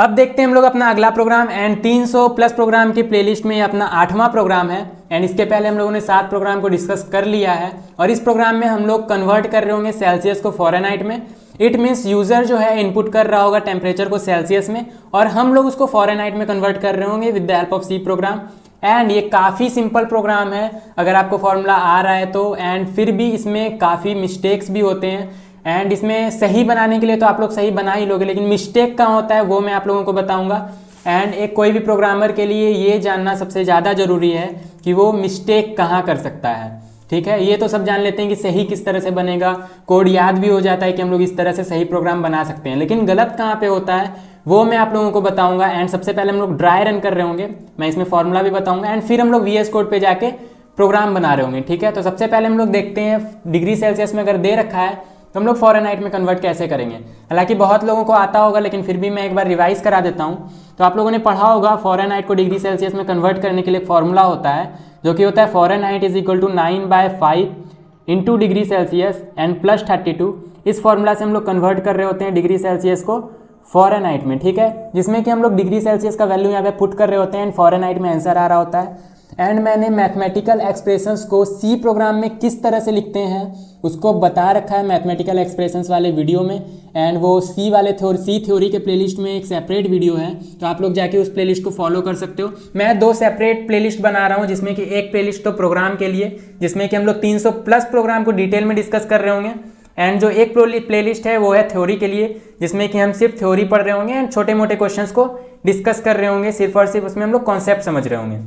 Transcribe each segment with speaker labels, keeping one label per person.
Speaker 1: अब देखते हैं हम लोग अपना अगला प्रोग्राम एंड 300 प्लस प्रोग्राम की प्लेलिस्ट में ये अपना 8वां प्रोग्राम है। एंड इसके पहले हम लोगों ने 7 प्रोग्राम को डिस्कस कर लिया है और इस प्रोग्राम में हम लोग कन्वर्ट कर रहे होंगे सेल्सियस को फ़ारेनहाइट में। इट मीन्स यूज़र जो है इनपुट कर रहा होगा टेम्परेचर को सेल्सियस में और हम लोग उसको फ़ारेनहाइट में कन्वर्ट कर रहे होंगे with the help of C program. And ये काफ़ी सिंपल प्रोग्राम है अगर आपको फॉर्मूला आ रहा है तो। एंड फिर भी इसमें काफ़ी मिस्टेक्स भी होते हैं एंड इसमें सही बनाने के लिए तो आप लोग सही बना ही लोगे, लेकिन मिस्टेक कहाँ होता है वो मैं आप लोगों को बताऊंगा। एंड एक कोई भी प्रोग्रामर के लिए ये जानना सबसे ज़्यादा ज़रूरी है कि वो मिस्टेक कहाँ कर सकता है। ठीक है, ये तो सब जान लेते हैं कि सही किस तरह से बनेगा, कोड याद भी हो जाता है कि हम लोग इस तरह से सही प्रोग्राम बना सकते हैं, लेकिन गलत कहाँ पे होता है वो मैं आप लोगों को बताऊंगा। एंड सबसे पहले हम लोग ड्राई रन कर रहे होंगे, मैं इसमें फॉर्मूला भी बताऊंगा एंड फिर हम लोग VS कोड पे जाके प्रोग्राम बना रहे होंगे। ठीक है, तो सबसे पहले हम लोग देखते हैं डिग्री सेल्सियस में अगर दे रखा है तो हम लोग फ़ारेनहाइट में कन्वर्ट कैसे करेंगे। हालांकि बहुत लोगों को आता होगा लेकिन फिर भी मैं एक बार रिवाइज करा देता हूँ। तो आप लोगों ने पढ़ा होगा फ़ारेनहाइट को डिग्री सेल्सियस में कन्वर्ट करने के लिए फॉर्मूला होता है जो कि होता है Fahrenheit is equal to 9/5 into degree Celsius and plus 32। इस फॉर्मूला से हम लोग कन्वर्ट कर रहे होते हैं डिग्री सेल्सियस को फ़ारेनहाइट में। ठीक है, जिसमें कि हम लोग डिग्री सेल्सियस का वैल्यू यहाँ पे पुट कर रहे होते हैं एंड फ़ारेनहाइट में आंसर आ रहा होता है। एंड मैंने मैथमेटिकल एक्सप्रेशंस को सी प्रोग्राम में किस तरह से लिखते हैं उसको बता रखा है मैथमेटिकल एक्सप्रेशंस वाले वीडियो में। एंड वो सी वाले थ्योरी के प्लेलिस्ट में एक सेपरेट वीडियो है, तो आप लोग जाके उस प्लेलिस्ट को फॉलो कर सकते हो। मैं 2 सेपरेट प्लेलिस्ट बना रहा हूँ, जिसमें कि एक प्लेलिस्ट तो प्रोग्राम के लिए जिसमें कि हम लोग 300 प्लस प्रोग्राम को डिटेल में डिस्कस कर रहे होंगे एंड जो एक प्लेलिस्ट है वो है थ्योरी के लिए, जिसमें कि हम सिर्फ थ्योरी पढ़ रहे होंगे एंड छोटे मोटे क्वेश्चंस को डिस्कस कर रहे होंगे सिर्फ और सिर्फ, उसमें हम लोग कॉन्सेप्ट समझ रहे होंगे।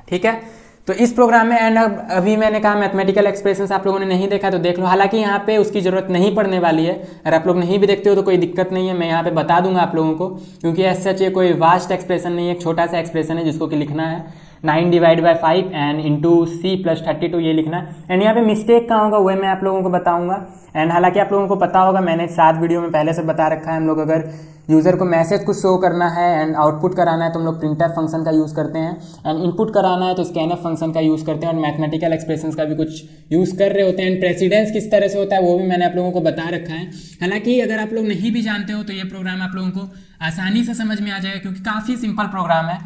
Speaker 1: ठीक है, तो इस प्रोग्राम में एंड अभी मैंने कहा मैथमेटिकल एक्सप्रेशंस आप लोगों ने नहीं देखा तो देख लो। हालांकि यहाँ पे उसकी ज़रूरत नहीं पड़ने वाली है, अगर आप लोग नहीं भी देखते हो तो कोई दिक्कत नहीं है, मैं यहाँ पे बता दूंगा आप लोगों को, क्योंकि ऐसा सच ये कोई वास्ट एक्सप्रेशन नहीं है, एक छोटा सा एक्सप्रेशन है जिसको कि लिखना है 9/5 एंड इंटू C + 32 ये लिखना है। एंड यहाँ पे मिस्टेक कहाँ होगा वह मैं आप लोगों को बताऊँगा। एंड हालांकि आप लोगों को पता होगा, मैंने 7 वीडियो में पहले से बता रखा है, हम लोग अगर यूज़र को मैसेज कुछ शो करना है एंड आउटपुट कराना है तो हम लोग printf फंक्शन का यूज़ करते हैं एंड इनपुट कराना है तो scanf फंक्शन का यूज़ करते हैं और मैथमेटिकल एक्सप्रेशंस का भी कुछ यूज़ कर रहे होते हैं। एंड प्रेसिडेंस किस तरह से होता है वो भी मैंने आप लोगों को बता रखा है। हालांकि अगर आप लोग नहीं भी जानते हो तो ये प्रोग्राम आप लोगों को आसानी से समझ में आ जाएगा क्योंकि काफ़ी सिंपल प्रोग्राम है,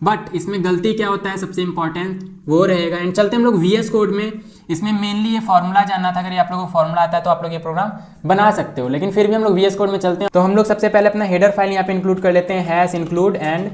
Speaker 1: बट इसमें गलती क्या होता है सबसे इंपॉर्टेंट वो रहेगा। एंड चलते हम लोग VS कोड में। इसमें मेनली ये फॉर्मूला जानना था, अगर ये आप लोगों को फॉर्मूला आता है तो आप लोग ये प्रोग्राम बना सकते हो, लेकिन फिर भी हम लोग VS कोड में चलते हैं। तो हम लोग सबसे पहले अपना हेडर फाइल यहाँ पे इंक्लूड कर लेते हैं #include एंड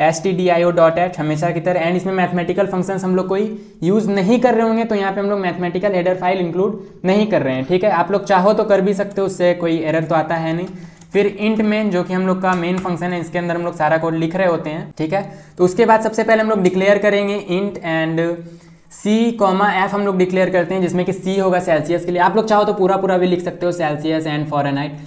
Speaker 1: stdio.h हमेशा की तरह। एंड इसमें मैथमेटिकल फंक्शंस हम लोग कोई यूज़ नहीं कर रहे होंगे तो यहाँ पे हम लोग मैथमेटिकल हेडर फाइल इंक्लूड नहीं कर रहे हैं। ठीक है, आप लोग चाहो तो कर भी सकते हो, उससे कोई एरर तो आता है नहीं। फिर इंट मेन जो कि हम लोग का मेन फंक्शन है, इसके अंदर हम लोग सारा कोड लिख रहे होते हैं। ठीक है, तो उसके बाद सबसे पहले हम लोग डिक्लेयर करेंगे इंट एंड C,F हम लोग डिक्लेयर करते हैं, जिसमें कि C होगा सेल्सियस के लिए। आप लोग चाहो तो पूरा भी लिख सकते हो सेल्सियस एंड फ़ारेनहाइट।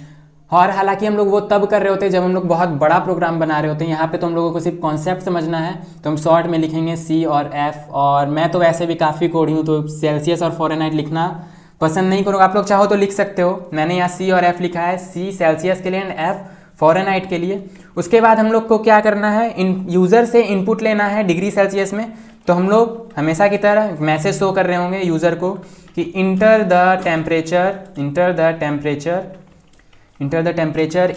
Speaker 1: और हालांकि हम लोग वो तब कर रहे होते हैं जब हम लोग बहुत बड़ा प्रोग्राम बना रहे होते हैं। यहाँ पे तो हम लोगों को सिर्फ कॉन्सेप्ट समझना है तो हम शॉर्ट में लिखेंगे C और F। और मैं तो वैसे भी काफ़ी कोडी हूँ तो सेल्सियस और फ़ारेनहाइट लिखना पसंद नहीं करूँगा, आप लोग चाहो तो लिख सकते हो। मैंने यहाँ C और F लिखा है, C सेल्सियस के लिए एंड F फ़ारेनहाइट के लिए। उसके बाद हम लोग को क्या करना है, यूज़र से इनपुट लेना है डिग्री सेल्सियस में। तो हम लोग हमेशा की तरह मैसेज शो कर रहे होंगे यूज़र को कि enter the temperature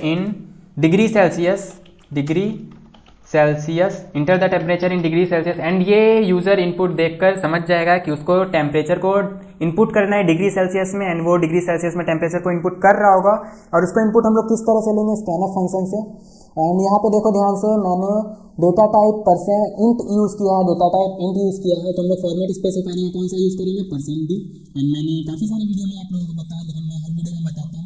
Speaker 1: in degree Celsius enter the temperature in degree Celsius. And ये यूज़र इनपुट देखकर समझ जाएगा कि उसको टेम्परेचर को इनपुट करना है डिग्री सेल्सियस में एंड वो डिग्री सेल्सियस में टेम्परेचर को इनपुट कर रहा होगा। और उसको इनपुट हम लोग किस तरह से लेंगे, scanf फंक्शन से। एंड यहाँ पे देखो ध्यान से, मैंने डेटा टाइप %int यूज़ किया है, डेटा टाइप int यूज़ किया है। तो हम लोग फॉर्मेट स्पेसिफायर में कौन सा यूज़ करेंगे, %d। एंड मैंने काफ़ी सारे वीडियो में आप लोगों को बताया, लेकिन मैं हर वीडियो में बताता हूँ।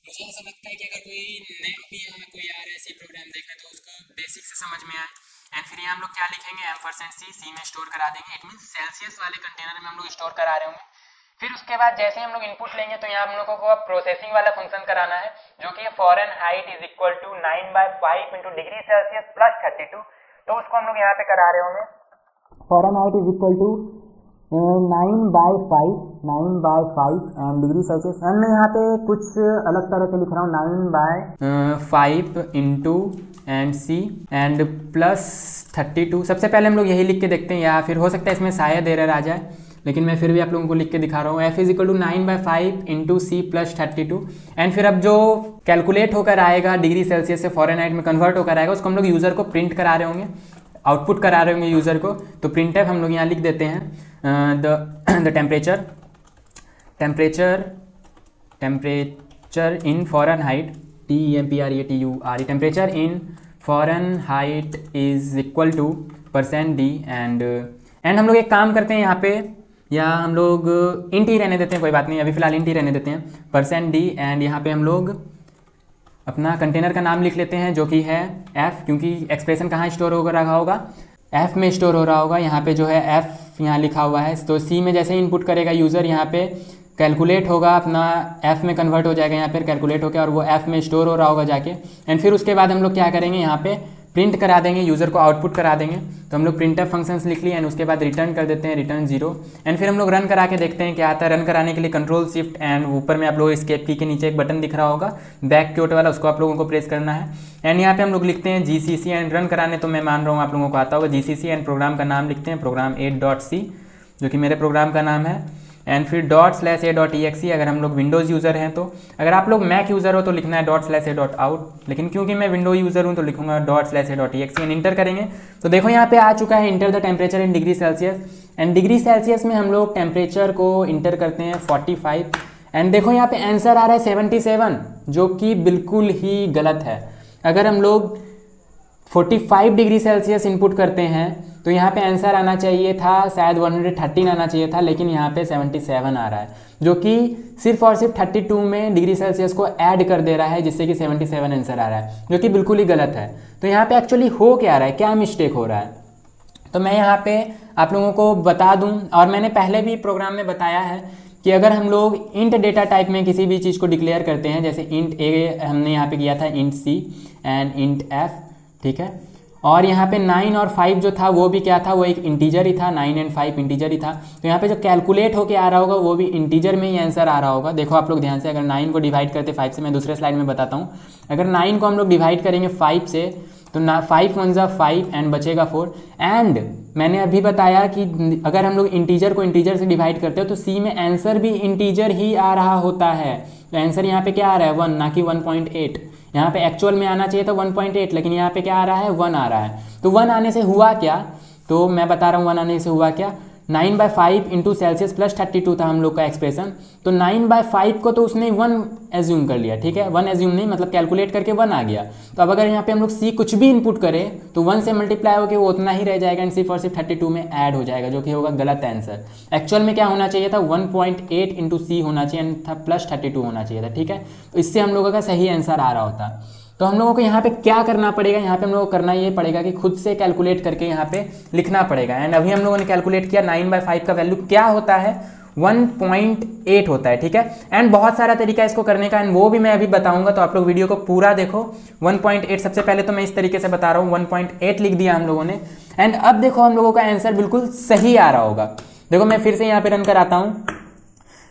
Speaker 1: मुझे ऐसा लगता है कि अगर कोई नया भी यहाँ कोई आ रहा है C प्रोग्राम देखना तो उसको बेसिक से समझ में आए। एंड फिर यहाँ हम लोग क्या लिखेंगे, $C में स्टोर करा देंगे। इट मीन्स सेल्सियस वाले कंटेनर में हम लोग स्टोर करा रहे होंगे। फिर उसके बाद जैसे ही हम लोग इनपुट लेंगे तो यहाँ हम लोगों को प्रोसेसिंग वाला फंक्शन कराना है जो कि Fahrenheit is equal to 9/5 into degree Celsius plus 32। तो उसको हम लोग यहाँ पे करा रहे होंगे, Fahrenheit is equal to 9/5 and degree Celsius. And मैं यहाँ पे कुछ अलग तरह से लिख रहा हूँ, 9/5 into and C and plus 32। सबसे पहले हम लोग यही लिख के देखते हैं, या फिर हो सकता है इसमें शायद एरर आ जाए, लेकिन मैं फिर भी आप लोगों को लिख के दिखा रहा हूँ। f is equal to 9/5 into C plus 32। And फिर अब जो कैलकुलेट होकर आएगा डिग्री सेल्सियस से फ़ारेनहाइट में कन्वर्ट होकर आएगा, उसको हम लोग यूज़र को प्रिंट करा रहे होंगे, आउटपुट करा रहे होंगे यूज़र को। तो प्रिंट हम लोग यहाँ लिख देते हैं the temperature in Fahrenheit, TEMPERATURE, temperature in Fahrenheit is equal to %D। And हम लोग एक काम करते हैं यहाँ पे, या हम लोग इंट ही रहने देते हैं, कोई बात नहीं, अभी फिलहाल इंट ही रहने देते हैं, %D। एंड यहाँ पे हम लोग अपना कंटेनर का नाम लिख लेते हैं जो कि है f, क्योंकि एक्सप्रेशन कहाँ स्टोर हो रहा होगा, f में स्टोर हो रहा होगा। यहाँ पे जो है f यहाँ लिखा हुआ है, तो c में जैसे इनपुट करेगा यूज़र, यहाँ पे कैलकुलेट होगा, अपना f में कन्वर्ट हो जाएगा यहाँ पर कैलकुलेट होकर, और वो f में स्टोर हो रहा होगा जाके। एंड फिर उसके बाद हम लोग क्या करेंगे, यहाँ पे प्रिंट करा देंगे, यूज़र को आउटपुट करा देंगे। तो हम लोग प्रिंटफ फंक्शंस लिख लिए एंड उसके बाद रिटर्न कर देते हैं, रिटर्न 0। एंड फिर हम लोग रन करा के देखते हैं क्या आता है। रन कराने के लिए कंट्रोल शिफ्ट एंड ऊपर में आप लोग एस्केप की के नीचे एक बटन दिख रहा होगा बैक क्योट वाला, उसको आप लोगों को प्रेस करना है। एंड यहाँ पे हम लोग लिखते हैं GCC एंड रन कराने, तो मैं मान रहा हूँ आप लोगों को आता होगा। GCC एंड प्रोग्राम का नाम लिखते हैं program 8.c, जो कि मेरे प्रोग्राम का नाम है। एंड फिर ./a.exe अगर हम लोग विंडोज़ यूज़र हैं तो। अगर आप लोग मैक यूज़र हो तो लिखना है ./a.out, लेकिन क्योंकि मैं विंडो यूज़र हूँ तो लिखूंगा ./a.exe एंड इंटर करेंगे। तो देखो यहाँ पे आ चुका है enter the temperature in degree Celsius. And degree Celsius में हम लोग टेम्परेचर को इंटर करते हैं 45। एंड देखो यहाँ पे आंसर आ रहा है 77, जो कि बिल्कुल ही गलत है। अगर हम लोग 45 डिग्री सेल्सियस इनपुट करते हैं तो यहाँ पे आंसर आना चाहिए था, शायद 113 आना चाहिए था, लेकिन यहाँ पे 77 आ रहा है, जो कि सिर्फ और सिर्फ 32 में डिग्री सेल्सियस को ऐड कर दे रहा है, जिससे कि 77 आंसर आ रहा है, जो कि बिल्कुल ही गलत है। तो यहाँ पे एक्चुअली हो क्या रहा है, क्या मिस्टेक हो रहा है, तो मैं यहाँ पे आप लोगों को बता दूँ। और मैंने पहले भी प्रोग्राम में बताया है कि अगर हम लोग इंट डेटा टाइप में किसी भी चीज़ को डिक्लेयर करते हैं, जैसे इंट ए हमने यहाँ पे किया था, int C and int F, ठीक है। और यहाँ पे 9 और 5 जो था वो भी क्या था, वो एक इंटीजर ही था, 9 एंड 5 इंटीजर ही था। तो यहाँ पे जो कैलकुलेट होके आ रहा होगा वो भी इंटीजर में ही आंसर आ रहा होगा। देखो आप लोग ध्यान से, अगर 9 को डिवाइड करते 5 से, मैं दूसरे स्लाइड में बताता हूँ। अगर 9 को हम लोग डिवाइड करेंगे 5 से तो 5 1 जा 5 एंड बचेगा 4। एंड मैंने अभी बताया कि अगर हम लोग इंटीजर को इंटीजर से डिवाइड करते हो तो सी में आंसर भी इंटीजर ही आ रहा होता है। तो आंसर यहाँ पे क्या आ रहा है, 1, ना कि 1.8। यहाँ पे एक्चुअल में आना चाहिए था 1.8, लेकिन यहाँ पे क्या आ रहा है, 1 आ रहा है। तो 1 आने से हुआ क्या, तो मैं बता रहा हूँ 1 आने से हुआ क्या। 9/5 इंटू सेल्सियस प्लस 32 था हम लोग का एक्सप्रेशन, तो 9/5 को तो उसने 1 एज्यूम कर लिया, ठीक है। 1 एज्यूम नहीं, मतलब कैलकुलेट करके 1 आ गया। तो अब अगर यहाँ पे हम लोग सी कुछ भी इनपुट करें तो 1 से मल्टीप्लाई होकर वो उतना ही रह जाएगा एंड सिर्फ और सिर्फ 32 में ऐड हो जाएगा, जो कि होगा गलत आंसर। एक्चुअल में क्या होना चाहिए था, 1.8 इंटू सी होना चाहिए था, प्लस 32 होना चाहिए था, ठीक है। तो इससे हम लोगों का सही आंसर आ रहा होता। तो हम लोगों को यहाँ पे क्या करना पड़ेगा, यहाँ पे हम लोगों को करना ये पड़ेगा कि खुद से कैलकुलेट करके यहाँ पे लिखना पड़ेगा। एंड अभी हम लोगों ने कैलकुलेट किया, 9/5 का वैल्यू क्या होता है, 1.8 होता है, ठीक है। एंड बहुत सारा तरीका है इसको करने का, एंड वो भी मैं अभी बताऊंगा, तो आप लोग वीडियो को पूरा देखो। 1.8 सबसे पहले तो मैं इस तरीके से बता रहा हूँ, 1.8 लिख दिया हम लोगों ने। एंड अब देखो हम लोगों का आंसर बिल्कुल सही आ रहा होगा। देखो मैं फिर से यहाँ पे रन कराता हूँ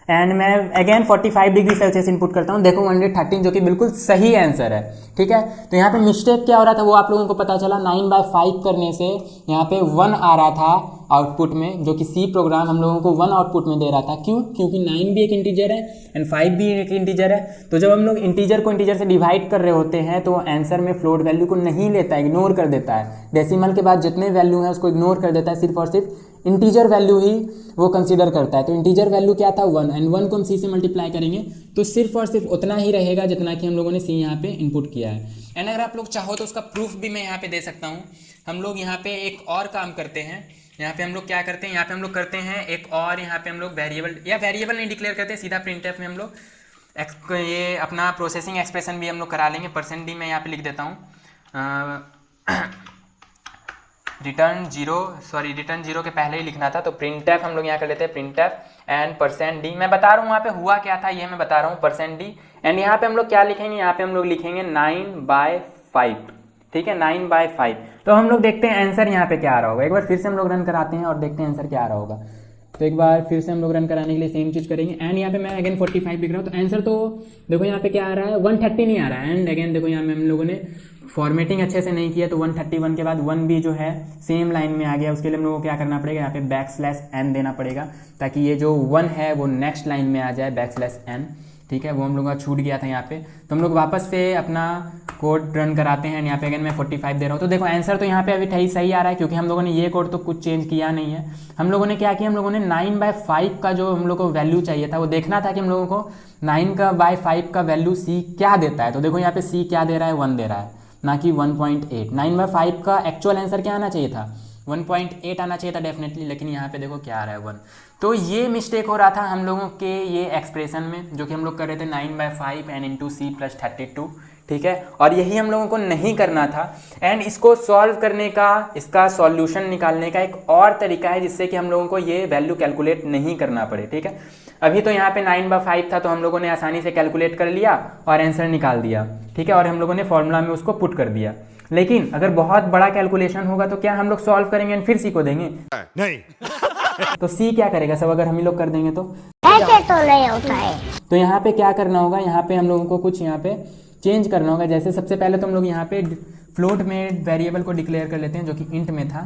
Speaker 1: एंड मैं अगेन 45 डिग्री सेल्सियस इनपुट करता हूँ। देखो 113, जो कि बिल्कुल सही आंसर है, ठीक है। तो यहाँ पे मिस्टेक क्या हो रहा था वो आप लोगों को पता चला। 9/5 करने से यहाँ पे 1 आ रहा था आउटपुट में, जो कि सी प्रोग्राम हम लोगों को 1 आउटपुट में दे रहा था। क्यों, क्योंकि 9 भी एक इंटीजर है एंड 5 भी एक इंटीजर है। तो जब हम लोग इंटीजर को इंटीजर से डिवाइड कर रहे होते हैं तो आंसर में फ्लोट वैल्यू को नहीं लेता है, इग्नोर कर देता है। डेसिमल के बाद जितने वैल्यू है उसको इग्नोर कर देता है, सिर्फ और सिर्फ इंटीजर वैल्यू ही वो कंसीडर करता है। तो इंटीजर वैल्यू क्या था, 1, एंड 1 को हम सी से मल्टीप्लाई करेंगे तो सिर्फ और सिर्फ उतना ही रहेगा जितना कि हम लोगों ने सी यहाँ पे इनपुट किया है। एंड अगर आप लोग चाहो तो उसका प्रूफ भी मैं यहाँ पे दे सकता हूँ। हम लोग यहाँ पे एक और काम करते हैं। यहाँ पे हम लोग क्या करते हैं, यहाँ पे हम लोग करते हैं एक और, यहाँ पे हम लोग वेरिएबल नहीं डिक्लेयर करते, सीधा प्रिंटफ में हम लोग ये अपना प्रोसेसिंग एक्सप्रेशन भी हम लोग करा लेंगे। %d मैं यहाँ पे लिख देता हूँ, रिटर्न जीरो के पहले ही लिखना था, तो प्रिंटफ हम लोग यहाँ कर लेते हैं, प्रिंटफ एंड %d। मैं बता रहा हूँ वहाँ पे हुआ क्या था, ये मैं बता रहा हूँ, %d। एंड यहाँ पे हम लोग क्या लिखेंगे, यहाँ पे हम लोग लिखेंगे 9/5, ठीक है, 9/5। तो हम लोग देखते हैं आंसर यहाँ पे क्या आ रहा होगा। एक बार फिर से हम लोग रन कराते हैं और देखते हैं आंसर क्या आ रहा होगा। तो एक बार फिर से हम लोग रन कराने के लिए सेम चीज़ करेंगे। एंड यहाँ पे मैं अगेन 45 लिख रहा हूँ, तो आंसर तो देखो यहाँ पे क्या आ रहा है, 130 नहीं आ रहा है। एंड अगेन देखो यहाँ में हम लोगों ने फॉर्मेटिंग अच्छे से नहीं किया तो 131 के बाद 1 भी जो है सेम लाइन में आ गया, उसके लिए हम लोगों को क्या करना पड़ेगा, यहाँ पे \n देना पड़ेगा ताकि ये जो 1 है वो नेक्स्ट लाइन में आ जाए \n। ठीक है, वो हम लोगों का छूट गया था यहाँ पे। तो हम लोग वापस से अपना कोड रन कराते हैं। यहाँ पे अगेन मैं 45 दे रहा हूँ। तो देखो आंसर तो यहाँ पे अभी सही आ रहा है क्योंकि हम लोगों ने ये कोड तो कुछ चेंज किया नहीं है। हम लोगों ने क्या किया, हम लोगों ने 9/5 का जो हम लोग को वैल्यू चाहिए था वो देखना था कि हम लोगों को 9/5 का वैल्यू सी क्या देता है। तो देखो यहाँ पे सी क्या दे रहा है, 1 दे रहा है, ना कि 1.8। 9/5 का एक्चुअल आंसर क्या आना चाहिए था, 1.8 आना चाहिए था डेफिनेटली, लेकिन यहाँ पे देखो क्या आ रहा है 1। तो ये मिस्टेक हो रहा था हम लोगों के ये एक्सप्रेशन में जो कि हम लोग कर रहे थे 9/5 n इंटू सी प्लस 32। ठीक है, और यही हम लोगों को नहीं करना था। एंड इसको सॉल्व करने का, इसका सॉल्यूशन निकालने का एक और तरीका है जिससे कि हम लोगों को ये वैल्यू कैलकुलेट नहीं करना पड़े। ठीक है, अभी तो यहाँ पे 9/5 था तो हम लोगों ने आसानी से कैलकुलेट कर लिया और आंसर निकाल दिया। ठीक है, और हम लोगों ने फॉर्मूला में उसको पुट कर दिया। लेकिन अगर बहुत बड़ा कैलकुलेशन होगा तो क्या हम लोग सॉल्व करेंगे एंड फिर सी को देंगे? नहीं। तो सी क्या करेगा सब, अगर हम ही लोग कर देंगे तो
Speaker 2: ऐसे तो नहीं होता है।
Speaker 1: तो यहाँ पे क्या करना होगा, यहाँ पे हम लोगों को कुछ यहाँ पे चेंज करना होगा। जैसे सबसे पहले तो हम लोग यहाँ पे फ्लोट में वेरिएबल को डिक्लेयर कर लेते हैं जो कि इंट में था,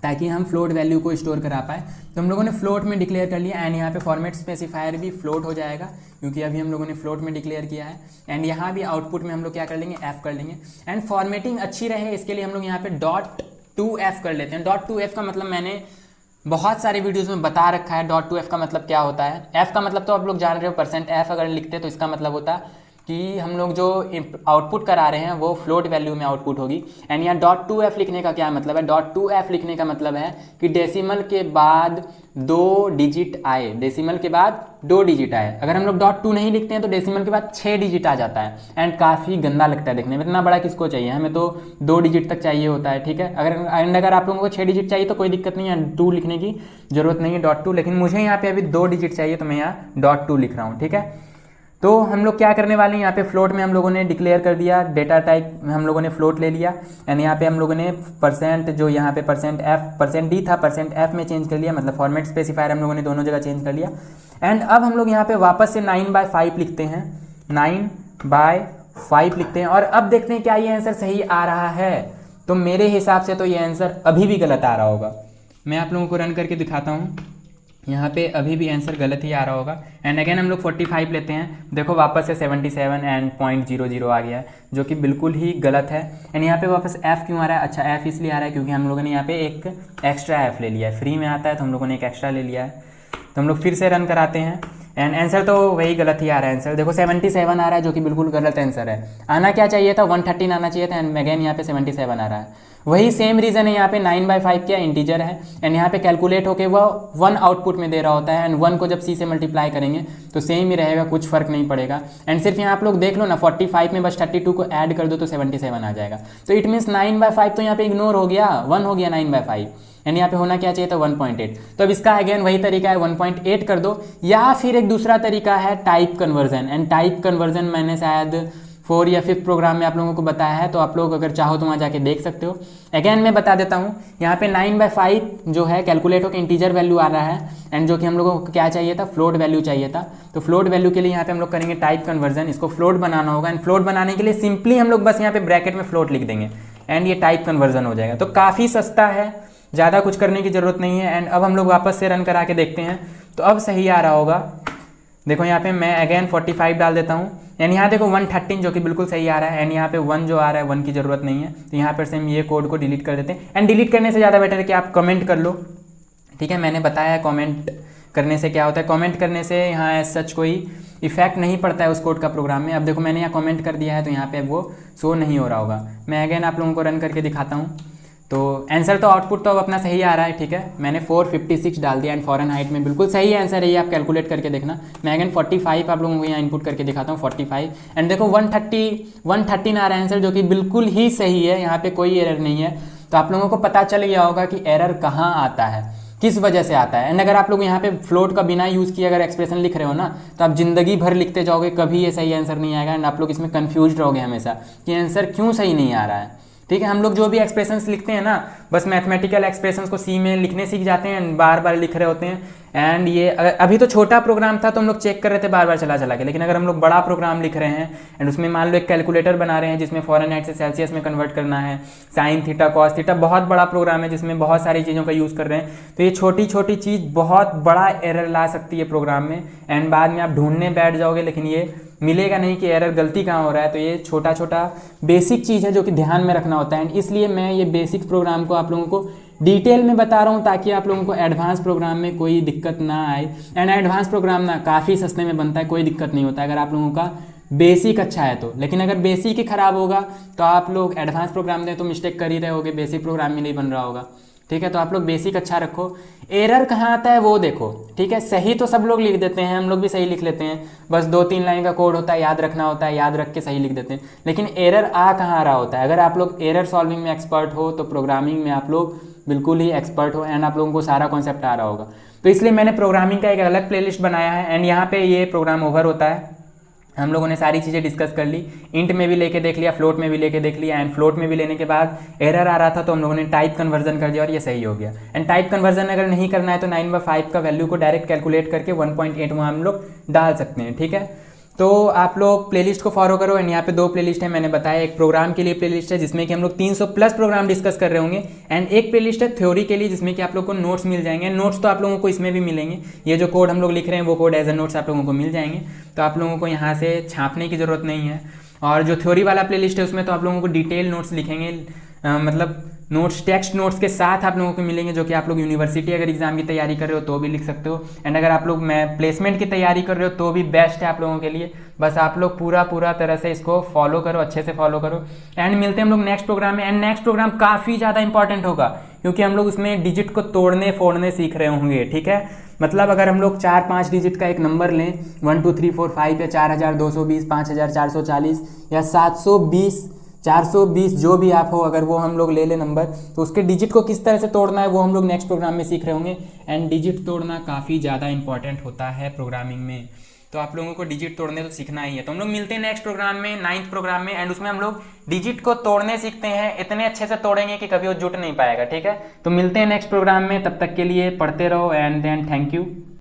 Speaker 1: ताकि हम फ्लोट वैल्यू को स्टोर करा पाए। तो हम लोगों ने फ्लोट में डिक्लेयर कर लिया एंड यहाँ पे फॉर्मेट स्पेसिफायर भी फ्लोट हो जाएगा क्योंकि अभी हम लोगों ने फ्लोट में डिक्लेयर किया है। एंड यहाँ भी आउटपुट में हम लोग क्या कर लेंगे, f कर लेंगे। एंड फॉर्मेटिंग अच्छी रहे इसके लिए हम लोग यहाँ पे .2f कर लेते हैं। .2f का मतलब मैंने बहुत सारे वीडियोस में बता रखा है। .2f का मतलब क्या होता है। f का मतलब तो आप लोग जान रहे हो, %f अगर लिखते तो इसका मतलब होता कि हम लोग जो आउटपुट करा रहे हैं वो फ्लोट वैल्यू में आउटपुट होगी। एंड यहाँ .2f लिखने का क्या मतलब है, .2f लिखने का मतलब है कि डेसिमल के बाद 2 डिजिट आए, डेसिमल के बाद 2 डिजिट आए। अगर हम लोग .2 नहीं लिखते हैं तो डेसिमल के बाद 6 डिजिट आ जाता है एंड काफ़ी गंदा लगता है देखने में। इतना बड़ा किसको चाहिए, हमें तो 2 डिजिट तक चाहिए होता है। ठीक है, अगर आप लोगों को 6 डिजिट चाहिए तो कोई दिक्कत नहीं है, 2 लिखने की जरूरत नहीं है .2, लेकिन मुझे यहाँ पे अभी 2 डिजिट चाहिए तो मैं यहाँ .2 लिख रहा हूँ। ठीक है, तो हम लोग क्या करने वाले हैं, यहाँ पे फ्लोट में हम लोगों ने डिक्लेयर कर दिया, डेटा टाइप में हम लोगों ने फ्लोट ले लिया एंड यहाँ पे हम लोगों ने % जो यहाँ पे %d था %f में चेंज कर लिया, मतलब फॉर्मेट स्पेसिफायर हम लोगों ने दोनों जगह चेंज कर लिया। एंड अब हम लोग यहाँ पे वापस से 9/5 लिखते हैं, 9/5 लिखते हैं और अब देखते हैं क्या ये आंसर सही आ रहा है। तो मेरे हिसाब से तो ये आंसर अभी भी गलत आ रहा होगा। मैं आप लोगों को रन करके दिखाता हूँ, यहाँ पे अभी भी आंसर गलत ही आ रहा होगा। एंड अगेन हम लोग 45 लेते हैं, देखो वापस से 77 एंड 0.00 आ गया है जो कि बिल्कुल ही गलत है। एंड यहाँ पे वापस f क्यों आ रहा है, अच्छा f इसलिए आ रहा है क्योंकि हम लोगों ने यहाँ पे एक एक्स्ट्रा f ले लिया है, फ्री में आता है तो हम लोगों ने एक एक्स्ट्रा ले लिया है। तो हम लोग फिर से रन कराते हैं एंड आंसर तो वही गलत ही आ रहा है। आंसर देखो 77 आ रहा है जो कि बिल्कुल गलत आंसर है। आना क्या चाहिए था, 113 आना चाहिए था एंड अगेन यहाँ पे 77 आ रहा है। वही सेम रीज़न है, यहाँ पे 9/5 क्या इंटीजर है एंड यहाँ पे कैलकुलेट होके वह 1 आउटपुट में दे रहा होता है एंड 1 को जब c से मल्टीप्लाई करेंगे तो सेम ही रहेगा, कुछ फर्क नहीं पड़ेगा। एंड सिर्फ यहाँ आप लोग देख लो ना, 45 में बस 32 को ऐड कर दो तो 77 आ जाएगा। तो इट मीन्स 9/5 तो यहाँ पे इग्नोर हो गया, 1 हो गया 9/5 एंड यहाँ पे होना क्या चाहिए था 1.8। तो अब इसका अगेन वही तरीका है, 1.8 कर दो, या फिर एक दूसरा तरीका है type conversion. And type conversion मैंने शायद 4 या 5 प्रोग्राम में आप लोगों को बताया है, तो आप लोग अगर चाहो तो वहाँ जाके देख सकते हो। अगेन मैं बता देता हूँ, यहाँ पे 9/5 जो है कैलकुलेट होकर इंटीजर वैल्यू आ रहा है एंड जो कि हम लोगों को क्या चाहिए था, फ्लोट वैल्यू चाहिए था। तो फ्लोट वैल्यू के लिए यहाँ पे हम लोग करेंगे टाइप कन्वर्जन, इसको फ्लोट बनाना होगा एंड फ्लोट बनाने के लिए सिंपली हम लोग बस यहाँ पे ब्रैकेट में फ्लोट लिख देंगे एंड ये टाइप कन्वर्जन हो जाएगा। तो काफ़ी सस्ता है, ज़्यादा कुछ करने की ज़रूरत नहीं है। एंड अब हम लोग वापस से रन करा के देखते हैं तो अब सही आ रहा होगा। देखो यहाँ पे मैं अगेन 45 डाल देता हूँ एंड यहाँ देखो 113 जो कि बिल्कुल सही आ रहा है एंड यहाँ पे 1 जो आ रहा है 1 की ज़रूरत नहीं है। तो यहाँ पर से हम ये कोड को डिलीट कर देते हैं एंड डिलीट करने से ज़्यादा बेटर है कि आप कमेंट कर लो। ठीक है, मैंने बताया है कमेंट करने से क्या होता है। कमेंट करने से यहाँ एज सच कोई इफेक्ट नहीं पड़ता है उस कोड का प्रोग्राम में। अब देखो मैंने यहाँ कमेंट कर दिया है तो यहाँ पे वो शो नहीं हो रहा होगा। मैं अगेन आप लोगों को रन करके दिखाता हूँ। तो आंसर तो आउटपुट तो अब अपना सही आ रहा है। ठीक है, मैंने 456 डाल दिया एंड फ़ॉरेनहाइट में बिल्कुल सही आंसर है, ये आप कैलकुलेट करके देखना। मैं अगेन 45 आप लोगों को यहाँ इनपुट करके दिखाता हूँ, 45 एंड देखो 113 आ रहा है आंसर जो कि बिल्कुल ही सही है, यहाँ पे कोई एरर नहीं है। तो आप लोगों को पता चल गया होगा कि एरर कहाँ आता है, किस वजह से आता है। एंड अगर आप लोग यहाँ पे फ्लोट का बिना यूज़ किए अगर एक्सप्रेशन लिख रहे हो ना तो आप ज़िंदगी भर लिखते जाओगे, कभी ये सही आंसर नहीं आएगा एंड आप लोग इसमें कन्फ्यूज रहोगे हमेशा कि आंसर क्यों सही नहीं आ रहा है। ठीक है, हम लोग जो भी एक्सप्रेशंस लिखते हैं ना बस मैथमेटिकल एक्सप्रेशंस को सी में लिखने सीख जाते हैं एंड बार बार लिख रहे होते हैं। एंड ये अभी तो छोटा प्रोग्राम था तो हम लोग चेक कर रहे थे बार बार चला चला के, लेकिन अगर हम लोग बड़ा प्रोग्राम लिख रहे हैं एंड उसमें मान लो एक कैलकुलेटर बना रहे हैं जिसमें फ़ारेनहाइट से सेल्सियस में कन्वर्ट करना है, साइन थीटा कॉस थीटा, बहुत बड़ा प्रोग्राम है जिसमें बहुत सारी चीज़ों का यूज़ कर रहे हैं, तो ये छोटी छोटी चीज़ बहुत बड़ा एरर ला सकती है प्रोग्राम में एंड बाद में आप ढूंढने बैठ जाओगे लेकिन ये मिलेगा नहीं कि एरर गलती कहाँ हो रहा है। तो ये छोटा छोटा बेसिक चीज़ है जो कि ध्यान में रखना होता है एंड इसलिए मैं ये बेसिक प्रोग्राम को आप लोगों को डिटेल में बता रहा हूँ ताकि आप लोगों को एडवांस प्रोग्राम में कोई दिक्कत ना आए। एंड एडवांस प्रोग्राम ना काफ़ी सस्ते में बनता है, कोई दिक्कत नहीं होता अगर आप लोगों का बेसिक अच्छा है तो। लेकिन अगर बेसिक ही खराब होगा तो आप लोग एडवांस प्रोग्राम दें तो मिस्टेक कर ही रहे होगे, बेसिक प्रोग्राम में नहीं बन रहा होगा। ठीक है, तो आप लोग बेसिक अच्छा रखो। एरर कहाँ आता है वो देखो। ठीक है, सही तो सब लोग लिख देते हैं, हम लोग भी सही लिख लेते हैं, बस 2-3 लाइन का कोड होता है, याद रखना होता है, याद रख के सही लिख देते हैं। लेकिन एरर आ कहाँ रहा होता है? अगर आप लोग एरर सॉल्विंग में एक्सपर्ट हो तो प्रोग्रामिंग में आप लोग बिल्कुल ही एक्सपर्ट हो एंड आप लोगों को सारा कॉन्सेप्ट आ रहा होगा। तो इसलिए मैंने प्रोग्रामिंग का एक अलग प्लेलिस्ट बनाया है एंड यहाँ पे ये प्रोग्राम ओवर होता है। हम लोगों ने सारी चीज़ें डिस्कस कर ली, इंट में भी लेके देख लिया, फ्लोट में भी लेके देख लिया एंड फ्लोट में भी लेने के बाद एरर आ रहा था तो हम लोगों ने टाइप कन्वर्जन कर दिया और ये सही हो गया। एंड टाइप कन्वर्जन अगर नहीं करना है तो 9/5 का वैल्यू को डायरेक्ट कैलकुलेट करके 1.8 वहाँ हम लोग डाल सकते हैं। ठीक है, तो आप लोग प्लेलिस्ट को फॉलो करो एंड यहाँ पे 2 प्लेलिस्ट है मैंने बताया। एक प्रोग्राम के लिए प्लेलिस्ट है जिसमें कि हम लोग 300+ प्रोग्राम डिस्कस कर रहे होंगे एंड एक प्लेलिस्ट है थ्योरी के लिए जिसमें कि आप लोग को नोट्स मिल जाएंगे। नोट्स तो आप लोगों को इसमें भी मिलेंगे, ये जो कोड हम लोग लिख रहे हैं वो कोड एज ए नोट्स आप लोगों को मिल जाएंगे, तो आप लोगों को यहाँ से छापने की ज़रूरत नहीं है। और जो थ्योरी वाला प्लेलिस्ट है उसमें तो आप लोगों को डिटेल नोट्स लिखेंगे, मतलब नोट्स टेक्स्ट नोट्स के साथ आप लोगों को मिलेंगे जो कि आप लोग यूनिवर्सिटी अगर एग्जाम की तैयारी कर रहे हो तो भी लिख सकते हो एंड अगर आप लोग मैं प्लेसमेंट की तैयारी कर रहे हो तो भी बेस्ट है आप लोगों के लिए। बस आप लोग पूरा तरह से इसको फॉलो करो, अच्छे से फॉलो करो एंड मिलते हैं हम लोग नेक्स्ट प्रोग्राम में। एंड नेक्स्ट प्रोग्राम काफ़ी ज़्यादा इंपॉर्टेंट होगा क्योंकि हम लोग उसमें डिजिट को तोड़ने फोड़ने सीख रहे होंगे। ठीक है, मतलब अगर हम लोग 4-5 डिजिट का एक नंबर लें 1 2 3 4 5 या 4220, 5440 या 420 जो भी आप हो, अगर वो हम लोग ले लें नंबर तो उसके डिजिट को किस तरह से तोड़ना है वो हम लोग नेक्स्ट प्रोग्राम में सीख रहे होंगे। एंड डिजिट तोड़ना काफ़ी ज़्यादा इंपॉर्टेंट होता है प्रोग्रामिंग में, तो आप लोगों को डिजिट तोड़ने तो सीखना ही है। तो हम लोग मिलते हैं नेक्स्ट प्रोग्राम में, 9th प्रोग्राम में एंड उसमें हम लोग डिजिट को तोड़ने सीखते हैं, इतने अच्छे से तोड़ेंगे कि कभी वो जुट नहीं पाएगा। ठीक है, तो मिलते हैं नेक्स्ट प्रोग्राम में, तब तक के लिए पढ़ते रहो एंड देन थैंक यू।